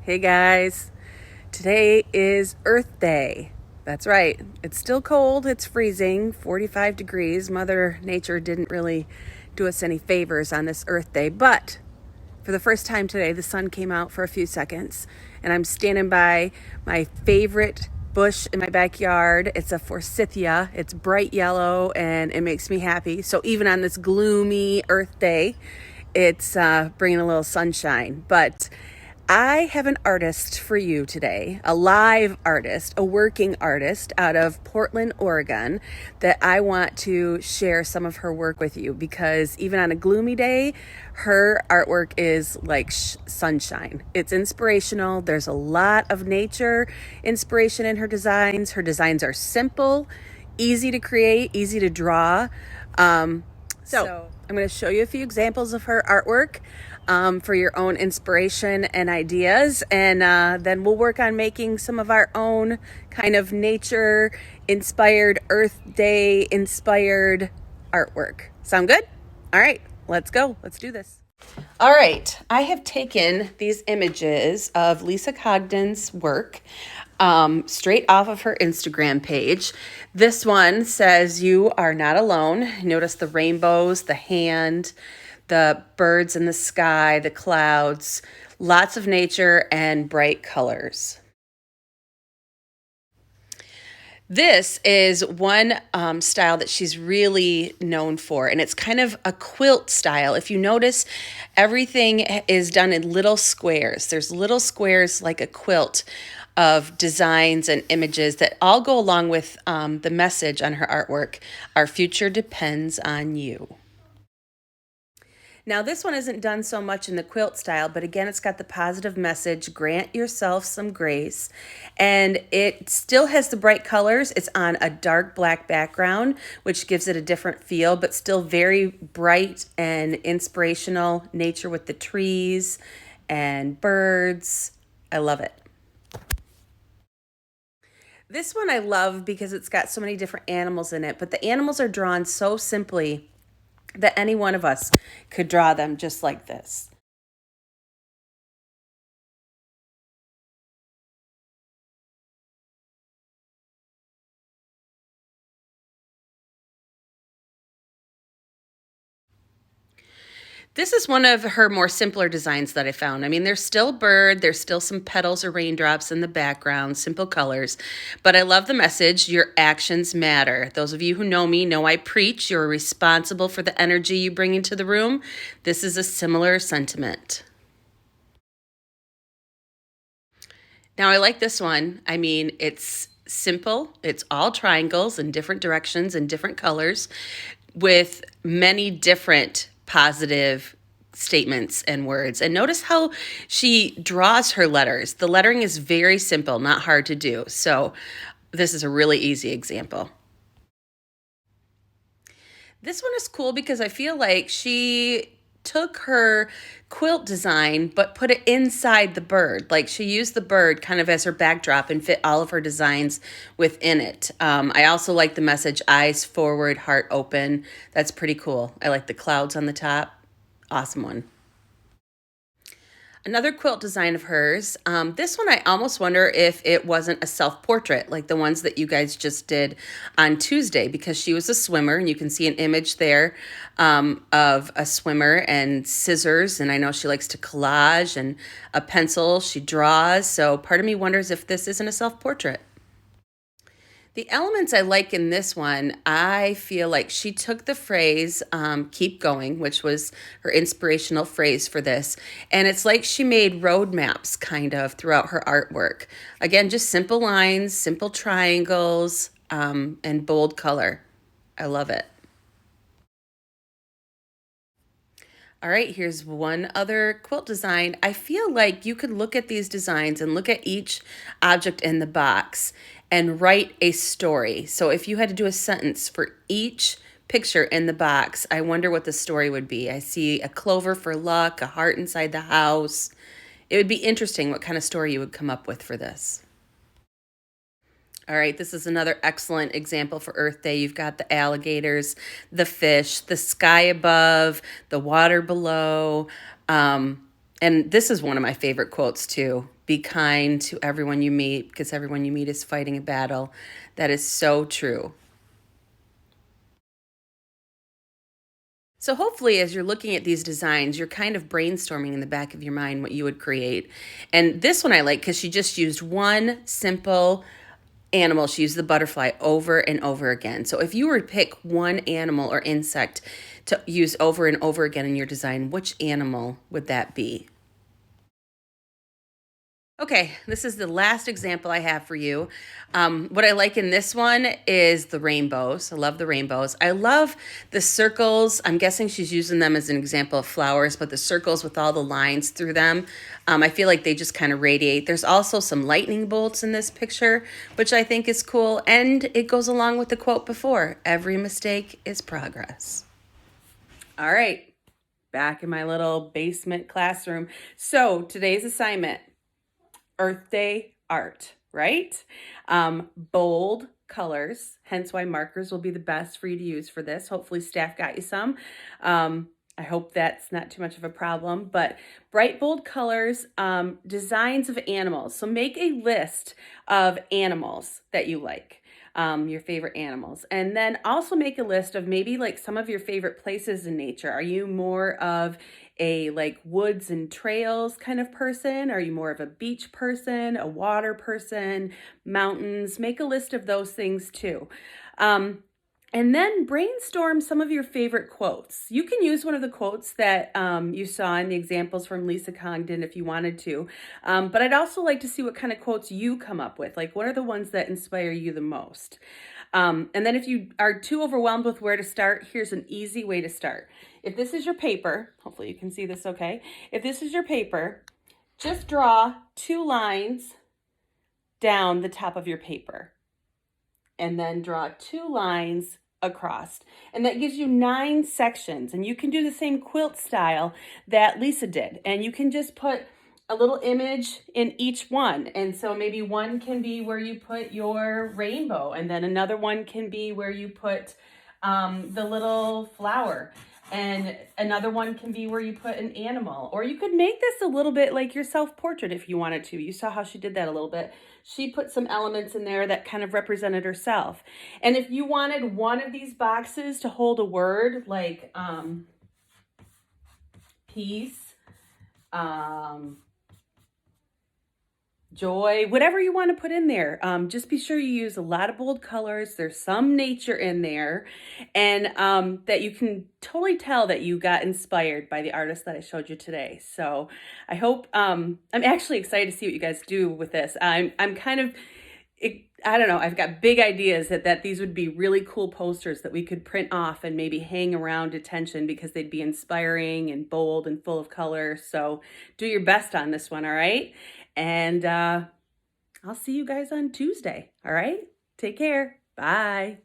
Hey guys, today is Earth Day. That's right, it's still cold, it's freezing, 45 degrees. Mother Nature didn't really do us any favors on this Earth Day, but for the first time today, the sun came out for a few seconds, and I'm standing by my favorite bush in my backyard. It's a forsythia. It's bright yellow, and it makes me happy. So even on this gloomy Earth Day, it's bringing a little sunshine. But I have an artist for you today, a live artist, a working artist out of Portland, Oregon, that I want to share some of her work with you because even on a gloomy day, her artwork is like sunshine. It's inspirational. There's a lot of nature inspiration in her designs. Her designs are simple, easy to create, easy to draw. So I'm going to show you a few examples of her artwork for your own inspiration and ideas. And then we'll work on making some of our own kind of nature-inspired, Earth Day-inspired artwork. Sound good? All right, let's go. Let's do this. All right, I have taken these images of Lisa Cogden's work straight off of her Instagram page. This one says, "You are not alone." Notice the rainbows, the hand, the birds in the sky, the clouds, lots of nature and bright colors. This is one style that she's really known for, and it's kind of a quilt style. If you notice, everything is done in little squares. There's little squares like a quilt of designs and images that all go along with the message on her artwork. Our future depends on you. Now, this one isn't done so much in the quilt style, but again, it's got the positive message, grant yourself some grace. And it still has the bright colors. It's on a dark black background, which gives it a different feel, but still very bright and inspirational. Nature with the trees and birds. I love it. This one I love because it's got so many different animals in it, but the animals are drawn so simply that any one of us could draw them just like this. This is one of her more simpler designs that I found. I mean, there's still a bird, there's still some petals or raindrops in the background, simple colors. But I love the message, your actions matter. Those of you who know me know I preach. You're responsible for the energy you bring into the room. This is a similar sentiment. Now, I like this one. I mean, it's simple. It's all triangles in different directions and different colors with many different positive statements and words. And notice how she draws her letters. The lettering is very simple, not hard to do. So this is a really easy example. This one is cool because I feel like she took her quilt design but put it inside the bird. Like she used the bird kind of as her backdrop and fit all of her designs within it. I also like the message, eyes forward, heart open. That's pretty cool. I like the clouds on the top. Awesome one. Another quilt design of hers. This one, I almost wonder if it wasn't a self-portrait like the ones that you guys just did on Tuesday, because she was a swimmer, and you can see an image there of a swimmer and scissors, and I know she likes to collage, and a pencil she draws, so part of me wonders if this isn't a self-portrait. The elements I like in this one, I feel like she took the phrase, keep going, which was her inspirational phrase for this. And it's like she made roadmaps kind of throughout her artwork. Again, just simple lines, simple triangles, and bold color. I love it. All right, here's one other quilt design. I feel like you could look at these designs and look at each object in the box and write a story. So if you had to do a sentence for each picture in the box, I wonder what the story would be. I see a clover for luck, a heart inside the house. It would be interesting what kind of story you would come up with for this. All right, this is another excellent example for Earth Day. You've got the alligators, the fish, the sky above, the water below. And this is one of my favorite quotes too. Be kind to everyone you meet because everyone you meet is fighting a battle. That is so true. So hopefully as you're looking at these designs, you're kind of brainstorming in the back of your mind what you would create. And this one I like because she just used one simple animal. She used the butterfly over and over again. So if you were to pick one animal or insect to use over and over again in your design, which animal would that be? Okay, this is the last example I have for you. What I like in this one is the rainbows. I love the rainbows. I love the circles. I'm guessing she's using them as an example of flowers, but the circles with all the lines through them, I feel like they just kind of radiate. There's also some lightning bolts in this picture, which I think is cool. And it goes along with the quote before, every mistake is progress. All right, back in my little basement classroom. So today's assignment, Earth Day art, right? Bold colors, hence why markers will be the best for you to use for this. Hopefully staff got you some. I hope that's not too much of a problem, but bright, bold colors, designs of animals. So make a list of animals that you like, your favorite animals. And then also make a list of maybe like some of your favorite places in nature. Are you more of a like woods and trails kind of person? Are you more of a beach person, a water person, mountains? Make a list of those things too. And then brainstorm some of your favorite quotes. You can use one of the quotes that you saw in the examples from Lisa Cogden if you wanted to. But I'd also like to see what kind of quotes you come up with. Like, what are the ones that inspire you the most? And then if you are too overwhelmed with where to start, here's an easy way to start. If this is your paper, hopefully you can see this okay. If this is your paper, just draw 2 lines down the top of your paper. And then draw 2 lines across. And that gives you 9 sections. And you can do the same quilt style that Lisa did. And you can just put a little image in each one. And so maybe one can be where you put your rainbow, and then another one can be where you put the little flower. And another one can be where you put an animal. Or you could make this a little bit like your self-portrait if you wanted to. You saw how she did that a little bit. She put some elements in there that kind of represented herself. And if you wanted one of these boxes to hold a word like peace, joy, whatever you want to put in there. Just be sure you use a lot of bold colors. There's some nature in there, and that you can totally tell that you got inspired by the artist that I showed you today. So I hope, I'm actually excited to see what you guys do with this. I'm kind of, I don't know, I've got big ideas that these would be really cool posters that we could print off and maybe hang around detention because they'd be inspiring and bold and full of color. So do your best on this one, all right? And I'll see you guys on Tuesday, all right? Take care. Bye.